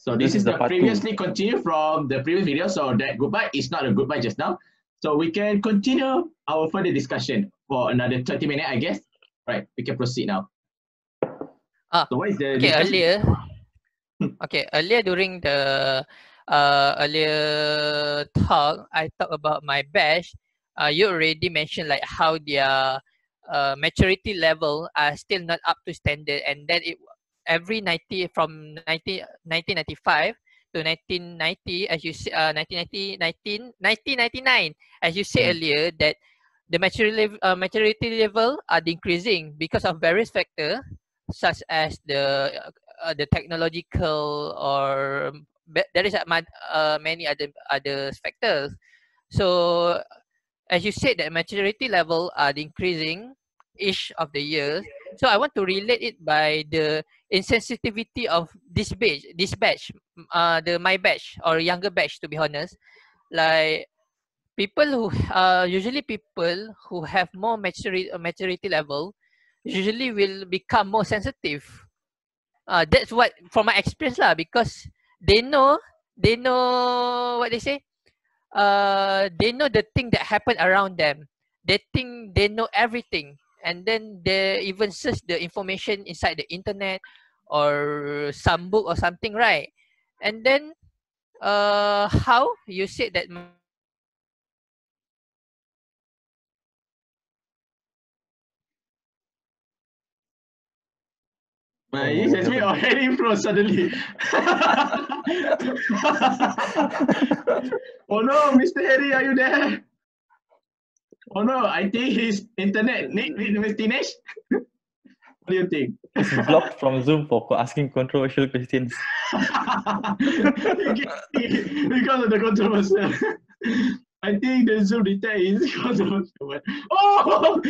So this is the the part previously continued from the previous video. So that goodbye is not a goodbye just now. So we can continue our further discussion for another 30 minutes, I guess. Right, we can proceed now. So what is the discussion? Earlier during the earlier talk, I talked about my batch. You already mentioned like how their maturity level are still not up to standard, and then every 90 from 1995 to 1990, as you say, 1999, as you said earlier, that the maturity level are decreasing because of various factors such as the technological or there is many other factors. So as you said, that maturity level are increasing each of the years. So I want to relate it by the insensitivity of this batch, my batch or younger batch, to be honest. Like people who usually people who have more maturity level usually will become more sensitive. That's what from my experience lah, because they know what they say. They know the thing that happened around them. They think they know everything, and then they even search the information inside the internet or some book or something, right? And then how you said that This has been already froze suddenly. Oh no, Mr. Hery, are you there? Oh no, I think his internet. Mr. Thinnesh? What do you think? He's blocked from Zoom for asking controversial questions. Because of the controversial. I think the Zoom detect is controversial. Oh!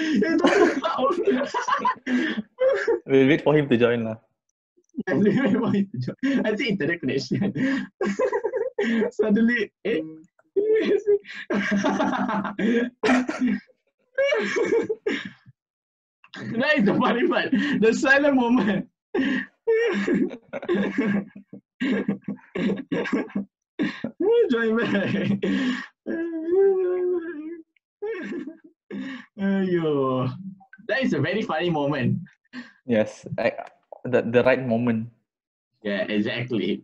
We'll wait for him to join lah. I think internet connection. Suddenly, that is the funny part. The silent moment. Join back. That is a very funny moment. Yes, the right moment. Yeah, exactly.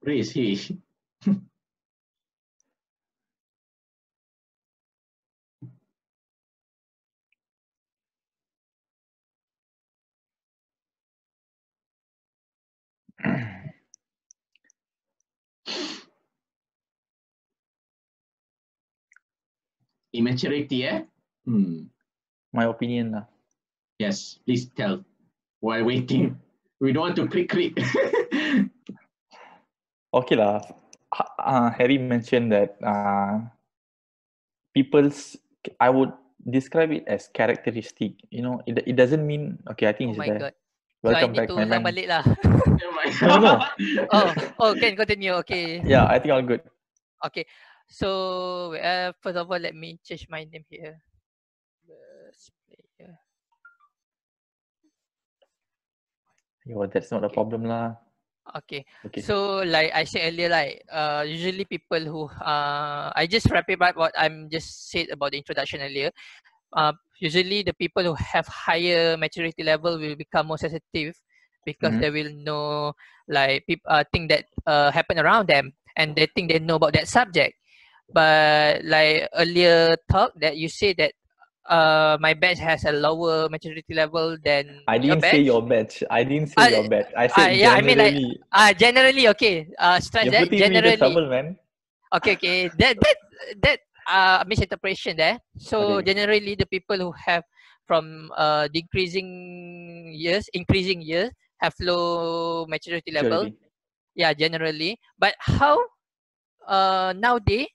Where is he? Immaturity, eh? My opinion lah. Yes, please tell. While waiting, we don't want to click. Okay lah. Harry mentioned that I would describe it as characteristic. You know, it doesn't mean okay. I think oh it's my there. god. Welcome So I back, need my to ulang man. balik lah. No. Oh, can continue. Okay. Yeah, I think all good. Okay. So first of all, let me change my name here. BestPlayer. Yo, that's not a problem lah. Okay. Okay. So like I said earlier, like usually people who I just wrap it up what I'm just said about the introduction earlier. Usually the people who have higher maturity level will become more sensitive because they will know like people think that happen around them, and they think they know about that subject. But like earlier talk that you say that my batch has a lower maturity level than I your didn't batch. say your batch. I didn't say your batch. I said Yeah, generally. I mean like generally, okay. Stress You're that putting me into generally. trouble, man. Okay. That misinterpretation there. So Okay. generally, the people who have from increasing years have low maturity level. Maturity. Yeah, generally. But how nowadays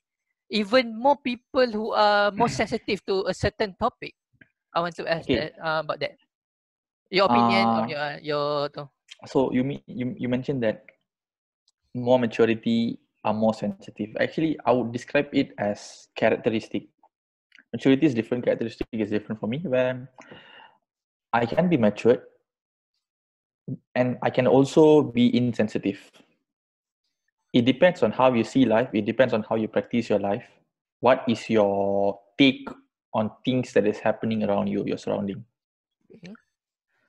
even more people who are more sensitive to a certain topic? I want to ask that about that. Your opinion or your. So you mentioned that more maturity are more sensitive. Actually, I would describe it as characteristic. Maturity is different, characteristic is different for me, where I can be matured, And I can also be insensitive. It depends on how you see life. It depends on how you practice your life. What is your take on things that is happening around you, your surrounding? Okay.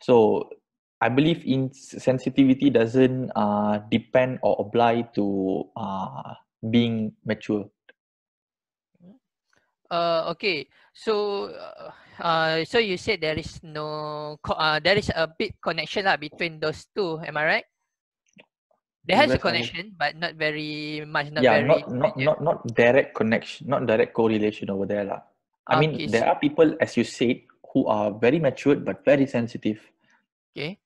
So I believe in sensitivity doesn't depend or apply to being mature. Okay. So, so you said there is there is a bit connection lah between those two. Am I right? There has a Whereas connection, but not very much, not yeah, very major. not direct connection, not direct correlation over there lah. I mean, Okay. there are people, as you said, who are very matured but very sensitive. Okay.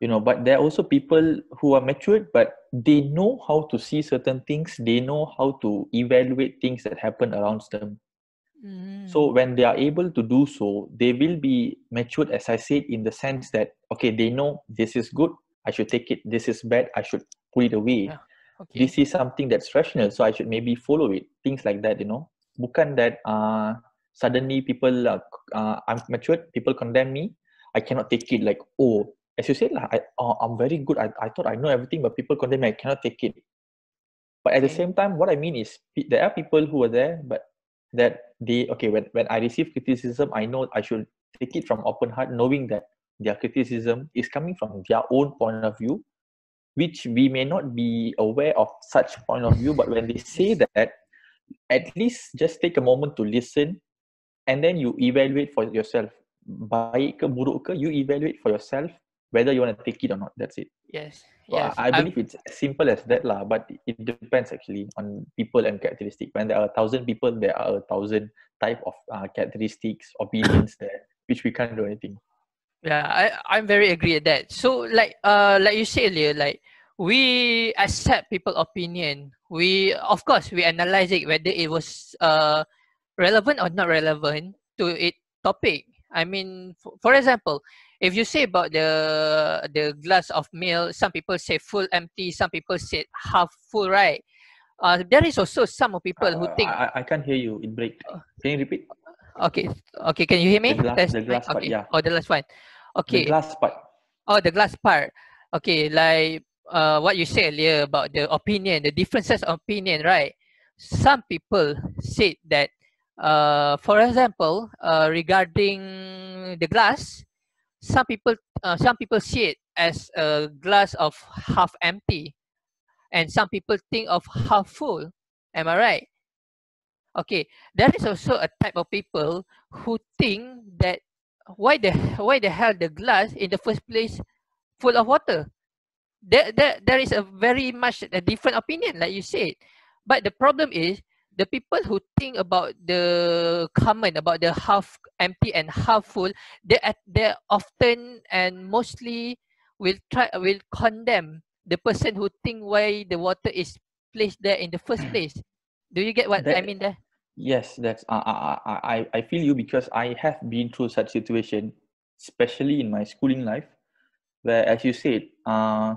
But there are also people who are matured but they know how to see certain things. They know how to evaluate things that happen around them. So Mm. when they are able to do so, they will be matured, as I said, in the sense that, okay, they know this is good, I should take it. This is bad, I should put it away. Yeah. Okay. This is something that's rational, so I should maybe follow it. Things like that, Bukan that suddenly people, I'm matured, people condemn me, I cannot take it. Like, oh, as you said, I'm very good. I thought I know everything, but people condemn me, I cannot take it. But at the Okay. same time, what I mean is there are people who are there, but that when I receive criticism, I know I should take it from open heart, knowing that their criticism is coming from their own point of view, which we may not be aware of such point of view. But when they say Yes. that, at least just take a moment to listen, and then you evaluate for yourself. Baik ke buruk ke, you evaluate for yourself whether you want to take it or not. That's it. Yes. So Yes. I believe it's as simple as that lah. But it depends actually on people and characteristics. When there are 1,000 people, there are 1,000 type of characteristics, opinions there, which we can't do anything. Yeah, I'm very agree with that. So like you said earlier, like we accept people opinion. We of course we analyze it whether it was relevant or not relevant to it topic. I mean, for example, if you say about the glass of milk, some people say full empty, some people say half full, right? There is also some of people who think. I can't hear you. It break. Can you repeat? Okay, okay, can you hear me? The Testing. glass part. Okay. Yeah, Oh, the last one. the Okay. glass part. Oh, the glass part. Okay, like what you said earlier about the opinion, the differences of opinion, right? Some people said that, for example, regarding the glass, some people see it as a glass of half empty, and some people think of half full. Am I right? Okay, there is also a type of people who think that why the hell the glass in the first place full of water. There is a very much a different opinion, like you said. But the problem is the people who think about the comment about the half empty and half full, they often and mostly will condemn the person who think why the water is placed there in the first place. Do you get what I That mean there? yes, that's I feel you because I have been through such situation, especially in my schooling life, where, as you said, I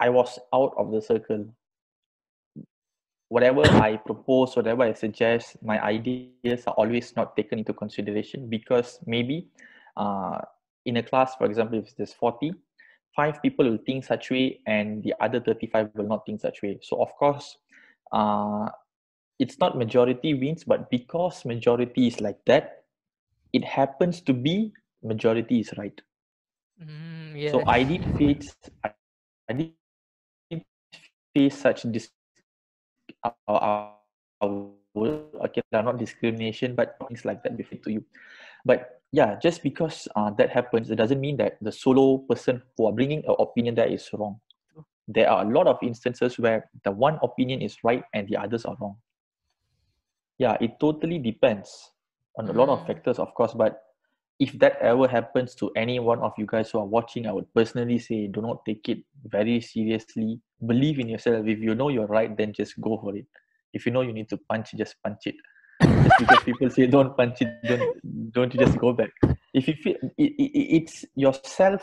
was out of the circle. Whatever I propose, whatever I suggest, my ideas are always not taken into consideration because maybe uh, in a class, for example, if there's 40, 5 people will think such way and the other 35 will not think such way. So of course, uh, it's not majority wins, but because majority is like that, it happens to be majority is right. So Yes. I did face such okay, not discrimination, but things like that before to you. But yeah, just because that happens, it doesn't mean that the solo person who are bringing an opinion there is wrong. There are a lot of instances where the one opinion is right and the others are wrong. Yeah, it totally depends on a lot of Mm, factors, of course. But if that ever happens to any one of you guys who are watching, I would personally say do not take it very seriously. Believe in yourself. If you know you're right, then just go for it. If you know you need to punch, just punch it. Just because people say don't punch it, don't you just go back. If you feel it's yourself,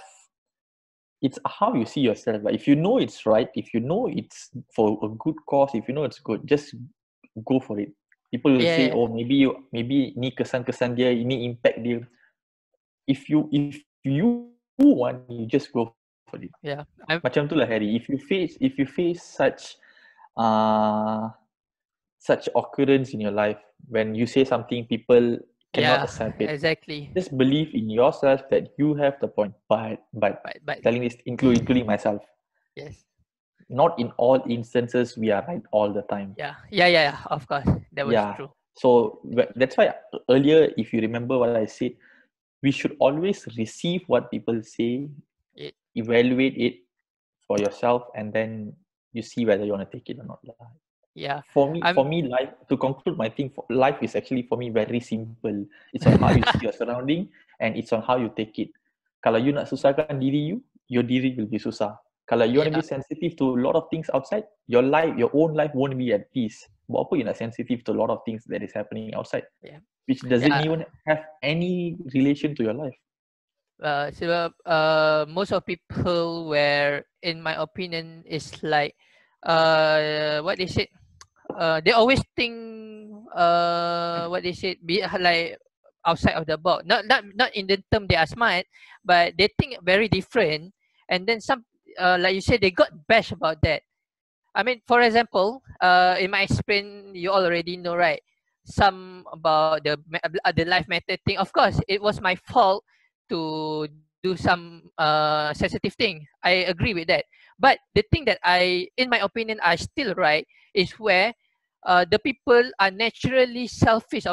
it's how you see yourself. Like if you know it's right, if you know it's for a good cause, if you know it's good, just go for it. People will say, yeah. oh, maybe ni kesan-kesan dia, ini impact dia. If you want, you just go for it. Yeah. Macam tu lah, Harry. If you face such occurrence in your life when you say something people cannot accept it, exactly. just believe in yourself that you have the point. But But telling this including myself, yes. not in all instances we are right all the time. Yeah. Of course, that was true. So that's why earlier, if you remember what I said, we should always receive what people say, evaluate it for yourself, and then you see whether you want to take it or not. Yeah. For me, life, to conclude my thing, life is actually for me very simple. It's on how you see your surrounding, and it's on how you take it. Kalau you nak susahkan diri you, your diri will be susah. Kalau you want to be sensitive to a lot of things outside, your own life won't be at peace. Buat apa you nak sensitive to a lot of things that is happening outside, which doesn't even have any relation to your life. Most of people were, in my opinion, is like, what they said. They always think, what they said, be like outside of the box. Not in the term they are smart, but they think very different. And then some, like you said, they got bashed about that. I mean, for example, in my experience, you already know, right? Some about the life matter thing. Of course, it was my fault to do some sensitive thing. I agree with that. But the thing that in my opinion, are still right is where the people are naturally selfish.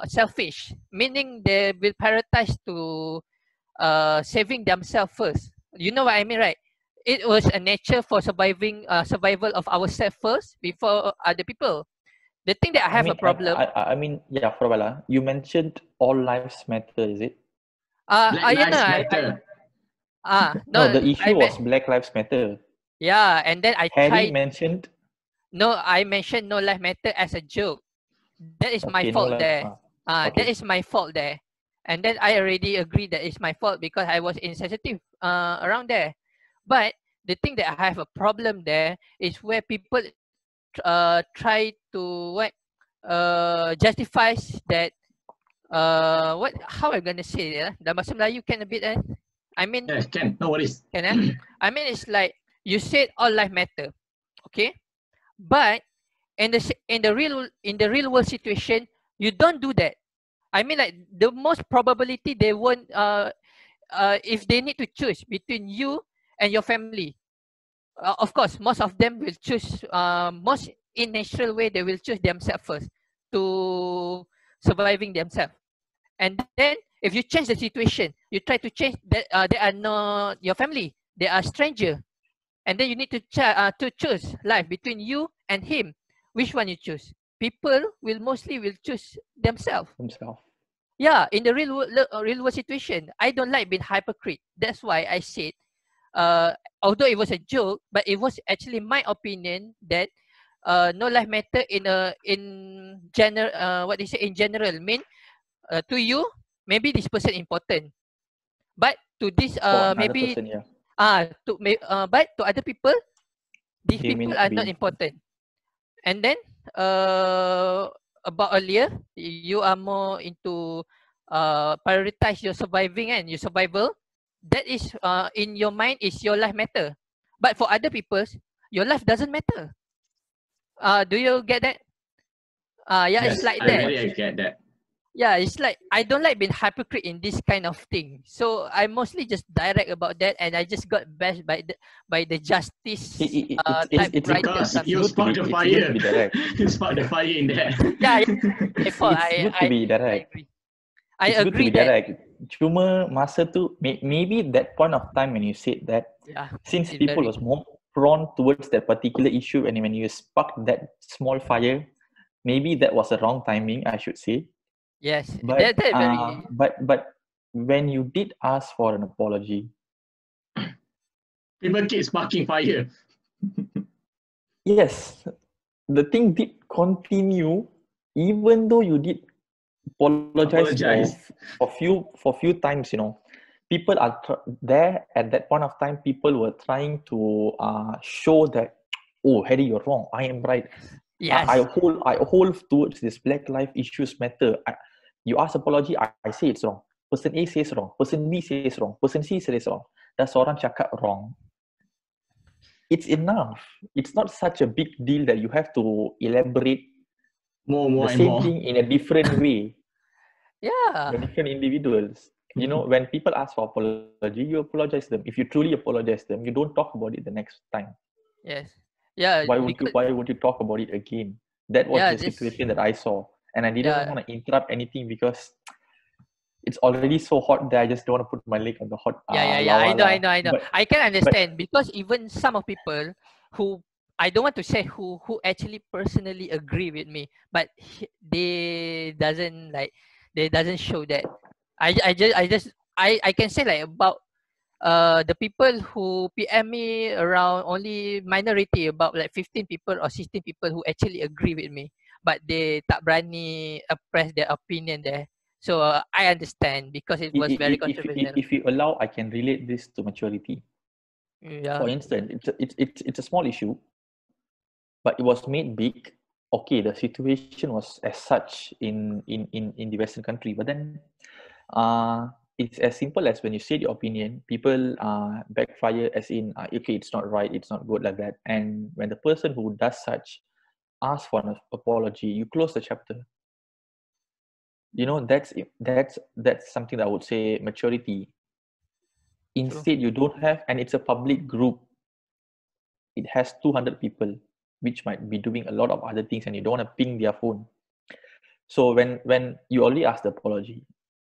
Selfish, meaning they will prioritize to saving themselves first. You know what I mean, right? It was a nature for survival of ourselves first before other people. The thing that I have a problem. I mean, for a while, you mentioned all lives matter, is it? Black Lives Matter. No, the issue was Black Lives Matter. Yeah, and then Harry mentioned. No, I mentioned no life matter as a joke. That is my fault there. That is my fault there. And then I already agree that it's my fault because I was insensitive around there. But the thing that I have a problem there is where people try to justify that how I'm gonna say it? Dalam bahasa Melayu can a bit I mean, yes, can, no worries. Can I mean, it's like you said all life matter, okay? But in the real world situation, you don't do that. I mean, like the most probability they won't if they need to choose between you and your family. Of course, most of them will choose most in natural way. They will choose themselves first to surviving themselves. And then if you change the situation, you try to change that they are not your family, they are stranger, and then you need to choose life between you and him. Which one you choose? People will mostly choose themselves. Yeah, in the real world situation, I don't like being hypocrite. That's why I said, although it was a joke, but it was actually my opinion that no life matter in general. What they say in general mean. To you, maybe this person important, but to this maybe person, but to other people, these people are not important. And then about earlier, you are more into prioritize your surviving and your survival. That is in your mind is your life matter, but for other people, your life doesn't matter. Do you get that? Yes, it's like I that. really get that. Yeah, it's like I don't like being hypocrite in this kind of thing. So I mostly just direct about that, and I just got bashed by the justice type writer. Because you sparked the fire. You sparked the fire in there. Yeah, it's good to be direct. I it's agree good to be direct. Cuma masa tu, maybe that point of time when you said that, since people was more prone towards that particular issue, and when you sparked that small fire, maybe that was the wrong timing, I should say. Yes, but but when you did ask for an apology, people keep sparking fire. Yes, the thing did continue, even though you did apologize. For few times. People are there at that point of time. People were trying to show that, oh, Harry, you're wrong. I am right. Yes. I hold towards this Black Lives Issues matter. You ask apology, I say it's wrong. person A says wrong, person B says wrong, person C says wrong. Dah seorang cakap wrong. It's enough. It's not such a big deal that you have to elaborate More the and same more. thing in a different way. Yeah. For different individuals. You know, when people ask for apology, you apologize them. If you truly apologize them, you don't talk about it the next time. Yes. Yeah. Why would Because you talk about it again? That was yeah, the this situation that I saw. And I didn't yeah. want to interrupt anything because it's already so hot that I just don't want to put my leg on the hot Yeah. lava lah. I know. But I can but understand because even some of people who I don't want to say who actually personally agree with me, but they doesn't like they doesn't show that. I can say like about the people who PM me around only minority about like 15 people or 16 people who actually agree with me, but they tak berani express their opinion there. So I understand because it was very controversial. if you allow, I can relate this to maturity. For Yeah, instance, it's a small issue, but it was made big. Okay, the situation was as such in the Western country, but then it's as simple as when you say your opinion, people backfire as in okay, it's not right, it's not good like that. And when the person who does such asks for an apology, you close the chapter. You know, that's something that I would say maturity. Instead, you don't have, and it's a public group. It has 200 people, which might be doing a lot of other things, and you don't want to ping their phone. So when you already asked the apology,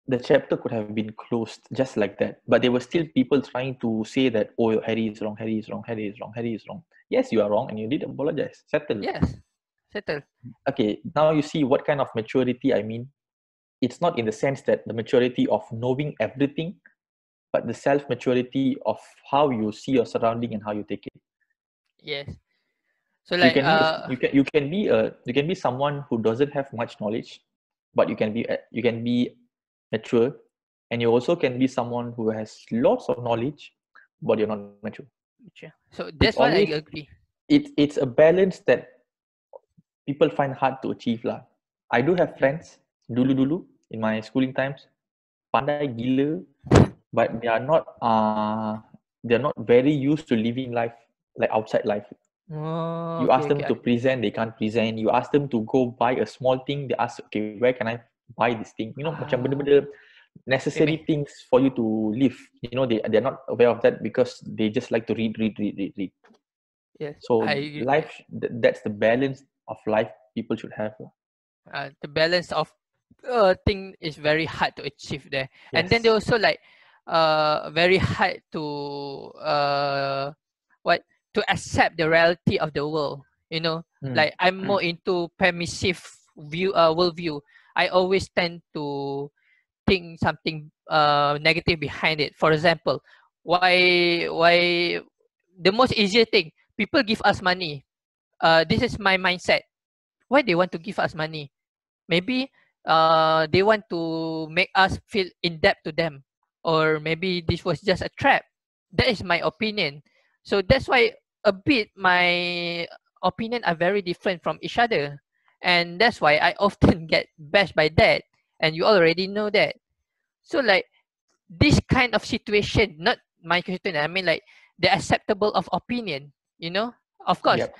the chapter could have been closed just like that. But there were still people trying to say that, oh, Harry is wrong, Harry is wrong, Harry is wrong, Harry is wrong. Yes, you are wrong, and you did apologize. Settle. yes, settle. Okay, now you see what kind of maturity I mean. It's not in the sense that the maturity of knowing everything, but the self maturity of how you see your surrounding and how you take it. Yes. So You like can be you can be someone who doesn't have much knowledge, but you can be mature, and you also can be someone who has lots of knowledge, but you're not mature. so It's that's what I always agree. it's a balance that people find hard to achieve lah. I do have friends dulu in my schooling times, pandai gila, but they're not very used to living life like outside life. Oh, You ask them okay. to present, they can't present. You ask them to go buy a small thing, they ask, okay, where can I buy this thing? You know, macam benda-benda necessary Maybe. things for you to live. You know, they're not aware of that because they just like to read. Yes, So I life, that's the balance of life people should have. the balance of thing is very hard to achieve there, and then they Yes. also like very hard to what to accept the reality of the world, you know. Mm. Like I'm more into permissive view worldview. I always tend to think something negative behind it. For example, why the most easier thing, people give us money. This is my mindset. Why they want to give us money? Maybe they want to make us feel in debt to them, or maybe this was just a trap. That is my opinion. So that's why a bit my opinion are very different from each other, and that's why I often get bashed by that, and you already know that. So like this kind of situation, not my question, I mean like the acceptable of opinion, you know. Of course, Yep.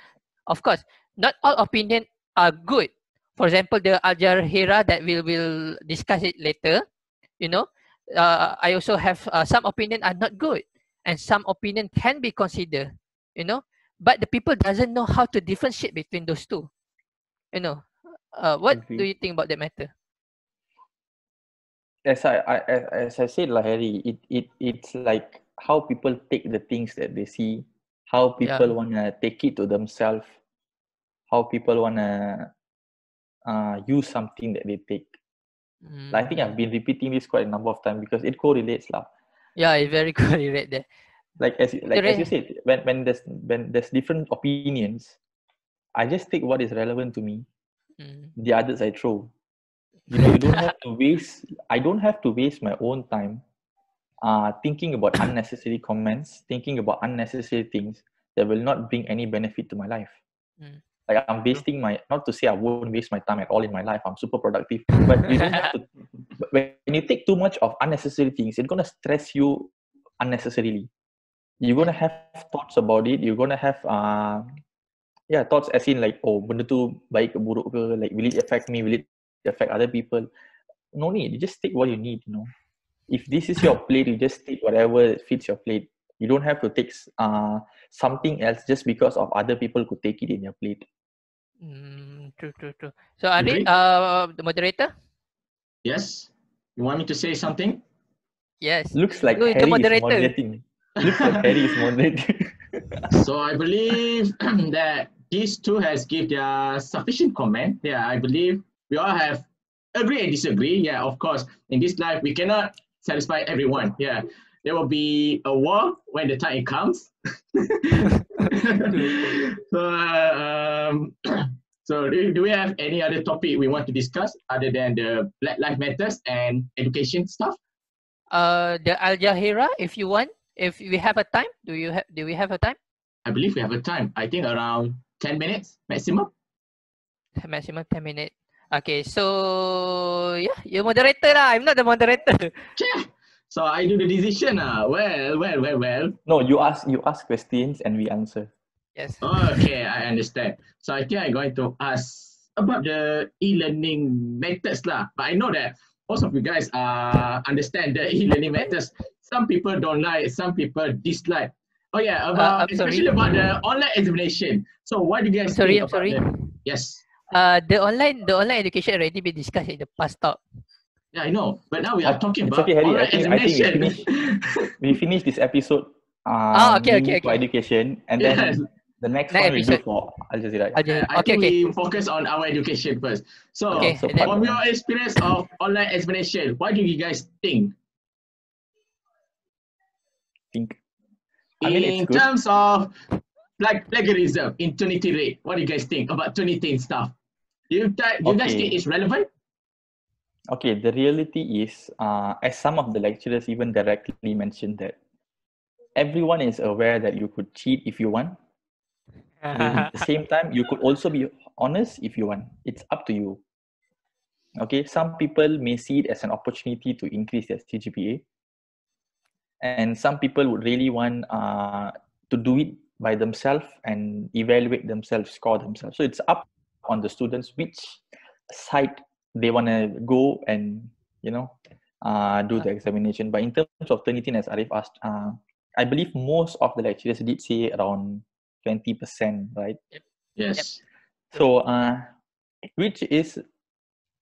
of course, not all opinion are good. For example, the Al-Jahira that we will discuss it later, you know, I also have some opinion are not good, and some opinion can be considered, you know, but the people doesn't know how to differentiate between those two, you know. What do Agree. you think about that matter? As I said, like Harry, it's like how people take the things that they see, how Yeah. people wanna take it to themselves, how people wanna use something that they take. Like, I think I've been repeating this quite a number of times because it correlates lah. Yeah, it's very correlate there. Like as you said, when there's different opinions, I just take what is relevant to me. The others I throw. You know, you don't have to waste. I don't have to waste my own time thinking about unnecessary comments, thinking about unnecessary things that will not bring any benefit to my life. Like I'm wasting my, not to say I won't waste my time at all in my life. I'm super productive, but you don't have to. when you take too much of unnecessary things, it's gonna stress you unnecessarily. You're gonna have thoughts about it. You're gonna have thoughts as in like, oh, benda tu baik ke buruk ke, like will it affect me, will it affect other people? No need. You just take what you need, you know. If this is your plate, you just take whatever fits your plate. You don't have to take something else just because of other people could take it in your plate. True. So Ari, Agree? the moderator? Yes? You want me to say something? Yes. Looks like You, the Harry is moderator. moderating. Looks like Harry is moderating. So I believe that these two has give their sufficient comment. Yeah, I believe we all have agree and disagree. Yeah, of course, in this life we cannot satisfy everyone. Yeah, there will be a war when the time comes. So, so do we have any other topic we want to discuss other than the Black Lives Matters and education stuff? The Al Jazeera, if you want, if we have a time, do we have a time? I believe we have a time. I think around 10 minutes maximum. Maximum 10 minutes. Okay, so yeah, you're moderator lah. I'm not the moderator. So I do the decision. Well. No, you ask questions and we answer. Yes. Okay, I understand. So I think I'm going to ask about the e-learning methods lah. But I know that most of you guys understand the e-learning methods. Some people don't like, some people dislike. Oh yeah, especially about the online examination. So what do you guys think about that? Yes. The online education already been discussed in the past talk. Yeah, I know. But now we are talking about okay, Harry, online examination. I think we finish this episode. Okay. For education, and then the next one we do for Al Jazeera. I think we focus on our education first. So, from your experience of online examination, what do you guys think? In terms of plagiarism, internity rate, what do you guys think about Trinity stuff? Do you guys think it's relevant? Okay, the reality is, as some of the lecturers even directly mentioned that everyone is aware that you could cheat if you want. At the same time, you could also be honest if you want. It's up to you. Okay, some people may see it as an opportunity to increase their CGPA. And some people would really want to do it by themselves and evaluate themselves, score themselves. So it's up on the students which side they want to go and, do the examination. But in terms of Turnitin, as Arif asked, I believe most of the lecturers did say around 20%, right? Yes. So, which is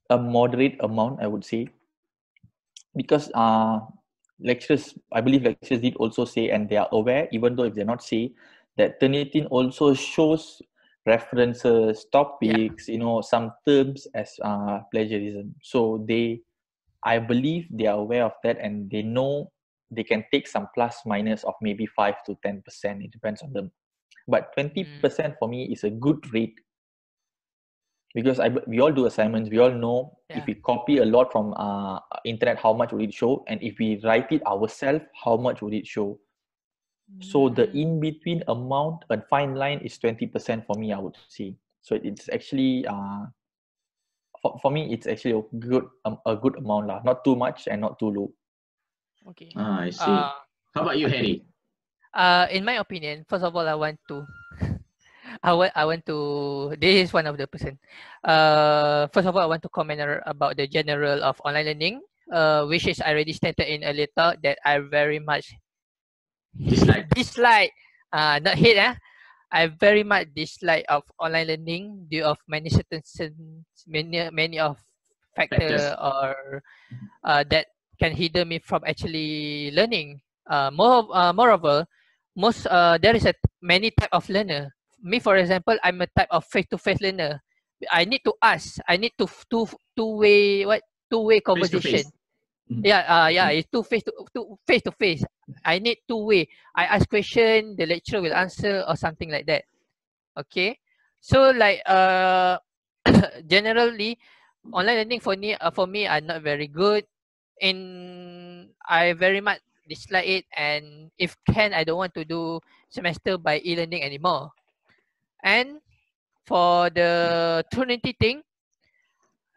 a moderate amount, I would say, because I believe lecturers did also say, and they are aware, even though if they're not say, that Turnitin also shows references, topics, some terms as plagiarism. So I believe they are aware of that, and they know they can take some plus minus of maybe 5 to 10%. It depends on them. But 20% for me is a good rate, because we all do assignments. We all know if we copy a lot from internet, how much would it show? And if we write it ourselves, how much would it show? So the in-between amount, a fine line is 20% for me, I would say. So it's actually, for me, it's actually a good amount lah. Not too much and not too low. Okay. I see. How about you, Harry? In my opinion, first of all, I want to. This is one of the person. First of all, I want to comment about the general of online learning, which is I already stated in earlier talk that I very much dislike. Not hate. I very much dislike of online learning due of many of factors or that can hinder me from actually learning. Moreover, there is many type of learner. Me, for example, I'm a type of face-to-face learner. I need to ask. I need to two-way conversation. It's face-to-face. I need two-way. I ask question, the lecturer will answer or something like that. Okay, so like generally, online learning for me are not very good, and I very much dislike it. And if can, I don't want to do semester by e-learning anymore. And for the Trinity thing,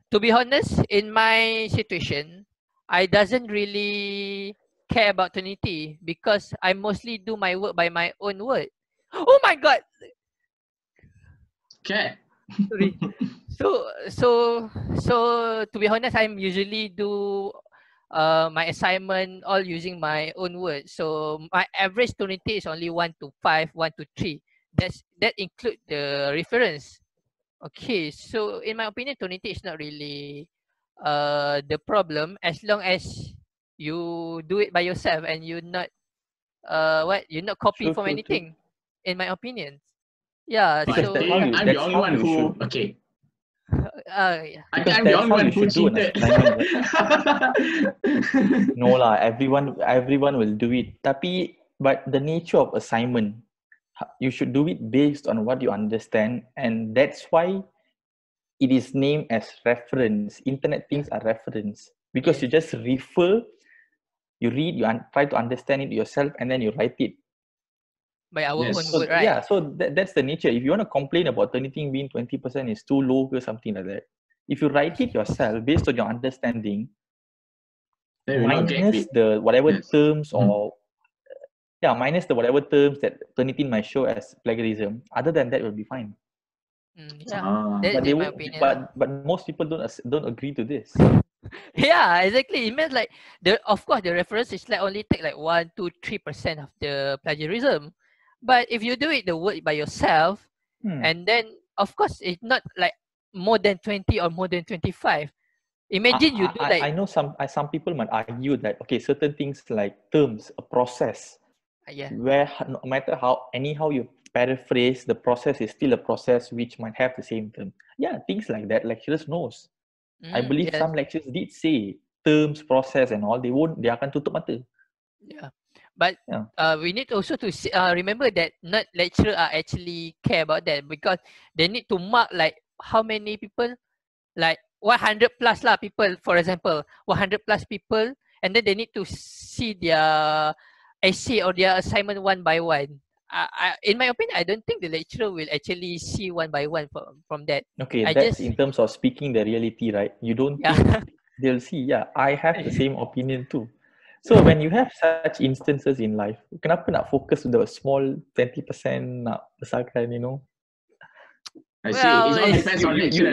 to be honest, in my situation, I doesn't really care about Trinity because I mostly do my work by my own word. Oh my god! Okay. Sorry. So so so to be honest, I'm usually do my assignment all using my own words. So my average Trinity is only 1 to 5, 1 to 3. That include the reference. Okay, so in my opinion, Trinity is not really the problem as long as you do it by yourself and you're not copy True, from true, true. anything. In my opinion, yeah. I Because that's So how think you. I'm the That's only how one you should. who okay. yeah. I think Because I'm the that's only how one you who should do an cheated. assignment, right? No lah, everyone will do it. Tapi, but the nature of assignment, you should do it based on what you understand, and that's why it is named as reference. Internet things are reference because you Yes. just refer, you read, try to understand it yourself, and then you write it. By our own Yes. word, So yeah, right? so that's the nature. If you want to complain about anything being 20% is too low or something like that, if you write it yourself based on your understanding, Then we not get minus paid. the whatever Yes. terms Mhm. or yeah, minus the whatever terms that Turnitin might show as plagiarism. Other than that, will be fine. Yeah, Ah. that But is they my won't. opinion. But most people don't agree to this. Yeah, exactly. It means like of course the reference is like only take like 1 to 3% of the plagiarism, but if you do it the word by yourself, Hmm. and then of course it's not like more than 20 or more than 25. Imagine you do I like know some people might argue that okay, certain things like terms, a process, yeah. where no matter how anyhow you paraphrase, the process is still a process which might have the same term. Yeah, things like that. Lecturers knows. I believe Yes. some lecturers did say terms, process, and all. They akan tutup mata. Yeah, but Yeah. we need also to remember that not lecturer are actually care about that because they need to mark like how many people, like 100 plus lah people, for example 100 plus people, and then they need to see their essay or their assignment one by one. In my opinion, I don't think the lecturer will actually see one by one from that. Okay, I that's just in terms of speaking the reality, right? You don't think yeah. they'll see. Yeah, I have the same opinion too. So when you have such instances in life, kenapa nak focus on the small 20% nak besarkan, you know? I see. Well, It all it's depends on lecturer.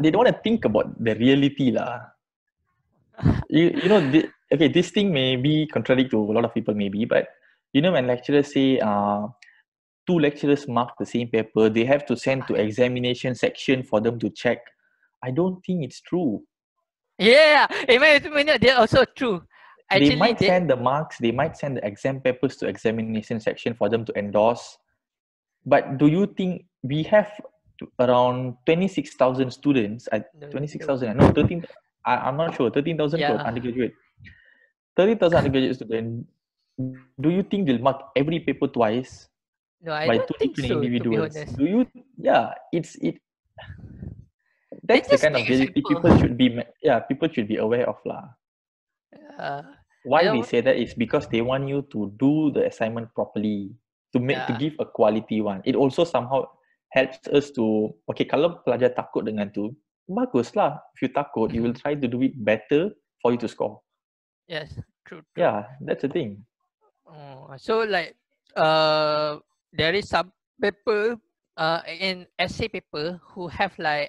They don't want to think about the reality lah. Okay, this thing may be contradict to a lot of people maybe, but you know when lecturers say two lecturers mark the same paper, they have to send to examination section for them to check. I don't think it's true. yeah, in my opinion, they're also true. They Actually, might send the marks, they might send the exam papers to examination section for them to endorse. But do you think we have around 26,000 students? no, 26,000, no, 13, I'm not sure, 13,000 yeah. undergraduate. 30,000 undergraduate students, do you think they'll mark every paper twice No, I by don't two think different so, to be individuals? honest. Do you? Yeah, They that's the just kind of make reality example. people should be aware of lah. Uh, I Why we don't, say that is because they want you to do the assignment properly, to yeah. give a quality one. It also somehow helps us to okay, kalau pelajar takut dengan tu, baguslah. If you takut, you will try to do it better for you to score. Yes, true, true. Yeah, that's the thing. So like, there is some paper, in essay paper who have like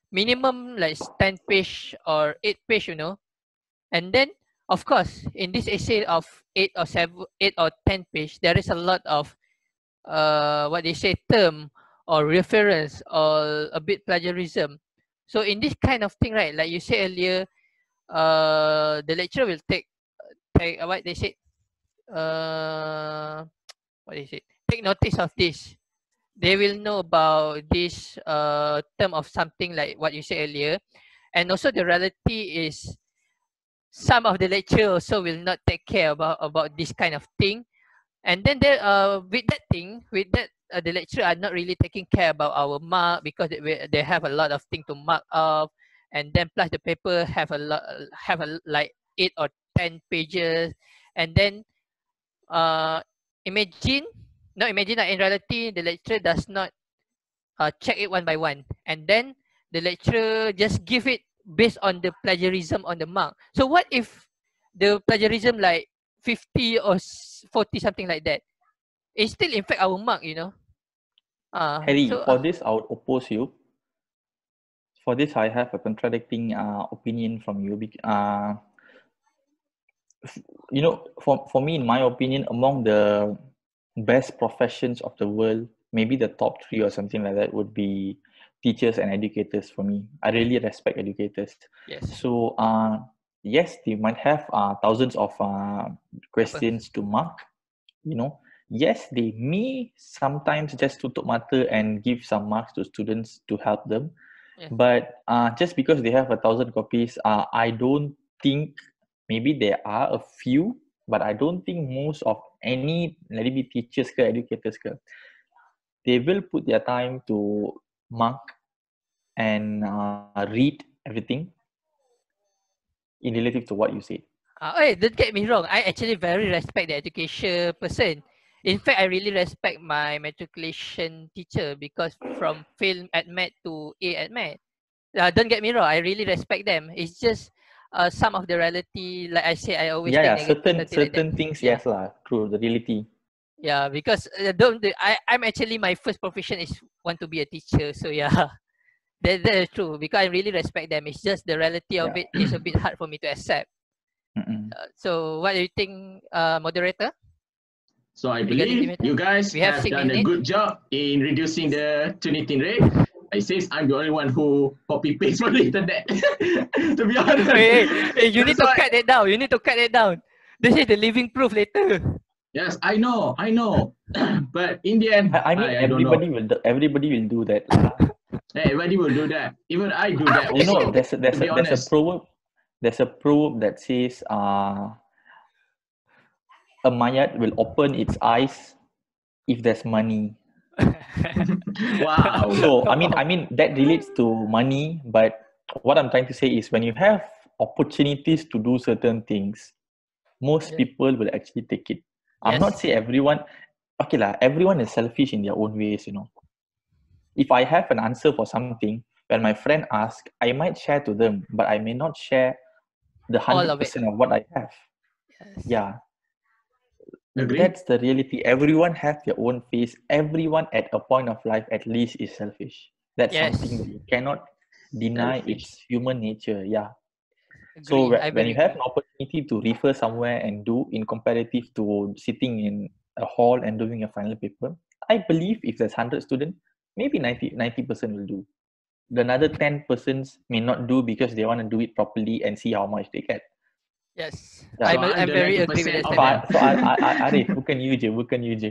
minimum like 10 page or 8 page, and then of course in this essay of 8 or 10 page, there is a lot of what they say term or reference or a bit plagiarism. So in this kind of thing, right, like you said earlier, the lecturer will take what they say, uh what is it, take notice of this. They will know about this term of something like what you said earlier. And also the reality is some of the lecturer also will not take care about this kind of thing. And then there with that thing, with that the lecturer are not really taking care about our mark because they have a lot of thing to mark off. And then plus the paper have a like 8 or 10 pages. And then uh imagine no imagine that in reality the lecturer does not check it one by one, and then the lecturer just give it based on the plagiarism on the mark. So what if the plagiarism like 50 or 40 something like that? It still affect our mark, you know. Harry, So for this, I would oppose you. For this, I have a contradicting opinion from you. For me, in my opinion, among the best professions of the world, maybe the top three or something like that would be teachers and educators for me. I really respect educators. yes, So, yes, they might have thousands of apa? questions to mark, you know. Yes, they may sometimes just tutup mata and give some marks to students to help them. Yeah. But just because they have 1,000 copies, I don't think, maybe there are a few, but I don't think most of any, let it be teachers ke educators ke, they will put their time to mark and read everything in relative to what you said. Hey, don't get me wrong. I actually very respect the education person. In fact, I really respect my matriculation teacher because from fail at math to A at math. Don't get me wrong. I really respect them. It's just some of the reality, like I say, I always Yeah, take yeah, negative something like that. certain things, Yeah, yes lah, true, the reality. yeah. Because I'm actually my first profession is want to be a teacher. So yeah, that is true. Because I really respect them. It's just the reality of Yeah. it is a bit hard for me to accept. Mm-mm. So what do you think, moderator? So I Regarding the believe matter, you guys we have have 6 done a minutes. good job in reducing the Trinity rate. It says I'm the only one who copy paste from the internet. To be honest, Hey, you need that's to why. cut it down. You need to cut it down. This is the living proof later. Yes, I know, but in the end, I mean, I don't know. everybody will do that lah. Everybody will do that. Even I do that You know, also. To be there's a honest. proverb, that says a mayat will open its eyes if there's money. Wow. So I mean that relates to money, but what I'm trying to say is when you have opportunities to do certain things, most Yeah. people will actually take it. I'm not Yes. saying everyone, okay lah, everyone is selfish in their own ways, you know. If I have an answer for something, when my friend asks, I might share to them, but I may not share the All of it. 100% of what I have. Yes. Yeah, Agree? that's the reality. Everyone has their own face. Everyone at a point of life at least is selfish. That's something Yes. that you cannot deny. Selfish. It's human nature. Yeah. So Agree. I when very you have agree. an opportunity to refer somewhere and do in comparative to sitting in a hall and doing a final paper, I believe if there's 100 students, maybe 90% will do. The another 10% may not do because they want to do it properly and see how much they get. Yes. Yeah. So I'm I'm the very agree with 90% that of So, statement. them. Arif, bukan you je, bukan you je.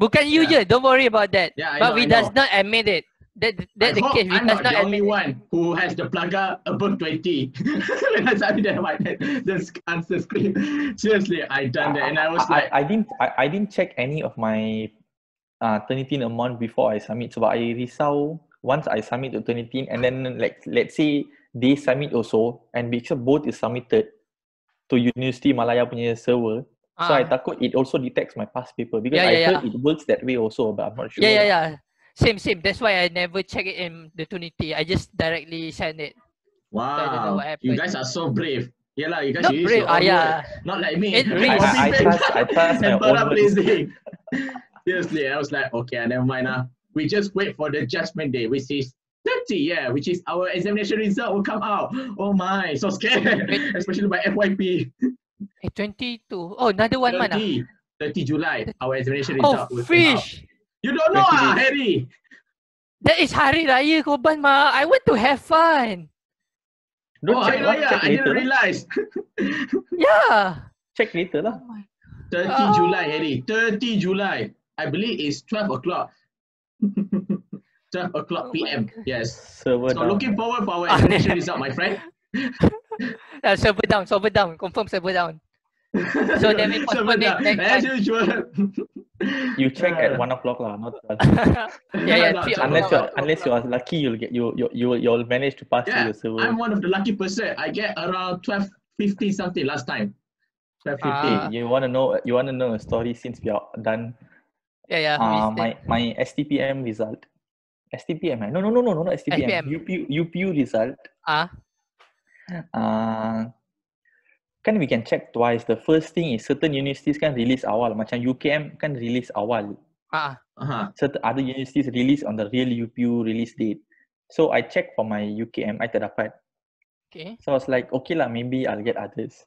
Bukan you Yeah. je. Don't worry about that. Yeah, But I we does know. not admit it. I That the hope case. We I'm does not not the only admit it. one who has the plugger above 20. When I started that one, just answer screen. Seriously, I done that, and I was like, I didn't check any of my Turnitin amount before I submit. Sebab I risau once I submit to Turnitin and then like let's say they submit also and because both is submitted to University Malaya punya server, so I Ah. takut it also detects my past paper because Yeah, I yeah, heard yeah. it works that way also, but I'm not Yeah, sure yeah, lah. yeah. Same. That's why I never check it in the Trinity. I just directly send it. So I don't know wow, what you happened. guys are so brave. Yeah, lah, you guys Not use brave. your own word, Yeah. not like me. It reads. Copy paste I trust my and own words. paraphrasing. Seriously, I was like, okay, never mind. We just wait for the judgment day, which is 30, yeah, which is our examination result will come out. Oh my, so scared, especially by FYP. 22. Oh, another 1 month. 30 July, our examination Oh, result will come out. fish. You don't know, 20 days. Harry? That is Hari Raya Korban ma. I want to have fun. Don't check Hari lah, Raya, check I later didn't lah. realize. Yeah. Check later lah. Oh my. 30 July, Harry. 30 July. I believe it's 12 o'clock. 12 o'clock Oh my PM. God. Yes. Server So down. looking forward for our examination result, my friend. Server down. Confirm server down. So then we postpone it next As time. usual. You check at 1 o'clock lah, not 12. Yeah, Not 3 12 Unless o'clock. you are lucky, you'll manage to pass through Yeah, the server. I'm one of the lucky person. I get around 12:50 something last time. 12:50. You wanna know a story since we are done. Yeah. My STPM result. STPM, no, not STPM. SPM. UPU result. Kan we can check twice. The first thing is certain universities kan release awal. Macam UKM kan release awal. Certain other universities release on the real UPU release date. So I checked for my UKM, I tak dapat. Okay. So I was like, okay lah, maybe I'll get others.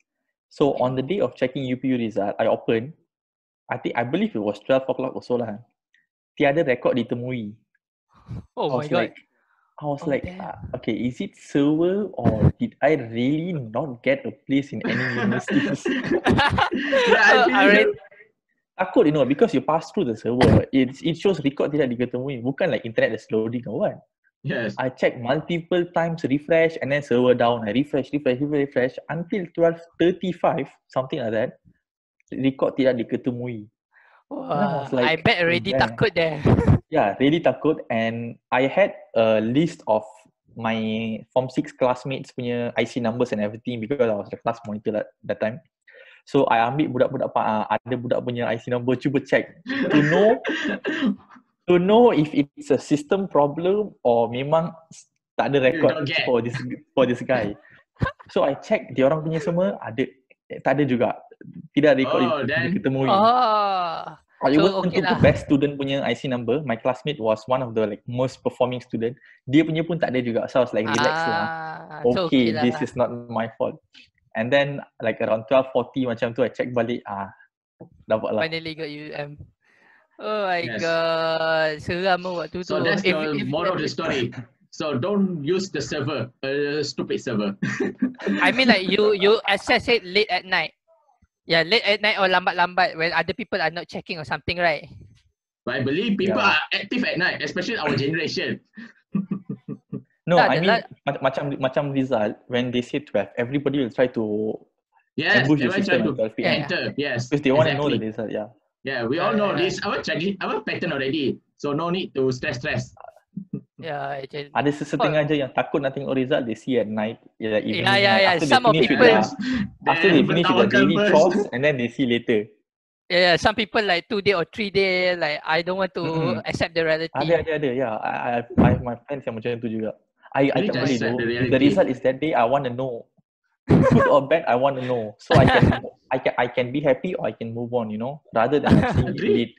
So on the day of checking UPU result, I opened. I believe it was 12 o'clock or so lah. Tiada rekod ditemui. Oh my god. I was like, okay, is it server or did I really not get a place in any universities? Takut, you know, because you pass through the server, it shows record tidak diketemui. Bukan like internet is loading or what. Yes. I checked multiple times, refresh, and then server down. I refresh until 12:35, something like that. Record tidak diketemui. Wah, I bet already takut there. Yeah, really takut. And I had a list of my Form 6 classmates punya IC numbers and everything because I was the class monitor at that time. So I ambil budak-budak ada budak punya IC number, cuba check to know if it's a system problem or memang tak ada record for this guy. So I check dia orang punya semua ada, tak ada juga. Tidak record ditemui. I even took the best student punya IC number. My classmate was one of the like most performing student. Dia punya pun tak ada juga. So I was like, relax lah. Okay, this is not my fault. And then like around 12:40 macam tu, I check balik. Dapat lah. Finally got UM. Oh my god, seram waktu tu. So that's the moral of the story. So don't use the server, stupid server. I mean like you access it late at night. Yeah, late at night or lambat-lambat when other people are not checking or something, right? But I believe people are active at night, especially our generation. No, I mean macam result when they say 12, everybody will try to ambush the system at 12 p.m. Enter, yes. Because they want to know the result, Yeah, we all know this. Our pattern already, so no need to stress. Yeah, actually. Ada setengah je yang takut nak tengok result, they see at night. Some of people after they finish with the daily chores and then they see later. Yeah, some people like 2 day or 3 day, like I don't want to accept the reality. Ada, yeah. I have my friends yang macam tu juga. I tak boleh though. If the result is that day, I want to know. Good or bad, I want to know. So I can be happy or I can move on, you know, rather than seeing it late.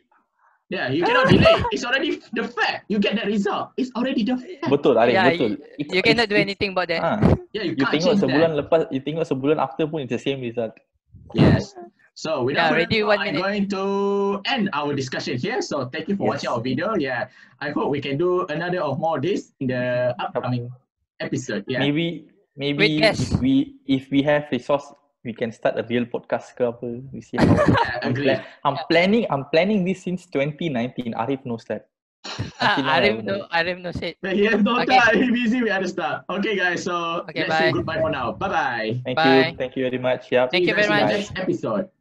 Yeah, you cannot delay. It's already the fact. You get that result. It's already the fact. Betul, Arif, betul. You cannot do anything about that. Yeah, you can't tengok sebulan lepas, you tengok sebulan after pun it's the same result. Yes. So without further ado, I'm minute. going to end our discussion here. So thank you for watching our video. Yeah, I hope we can do another or more this in the upcoming episode. Yeah. Maybe if we have resource, we can start a real podcast ke apa. We see how. I'm planning this since 2019. Arif knows that. Arif knows it. But he has no time. He's busy. We understand. Okay, guys. So let's say goodbye for now. Bye bye. Thank you very much. Yeah. Thank you very much. Next episode.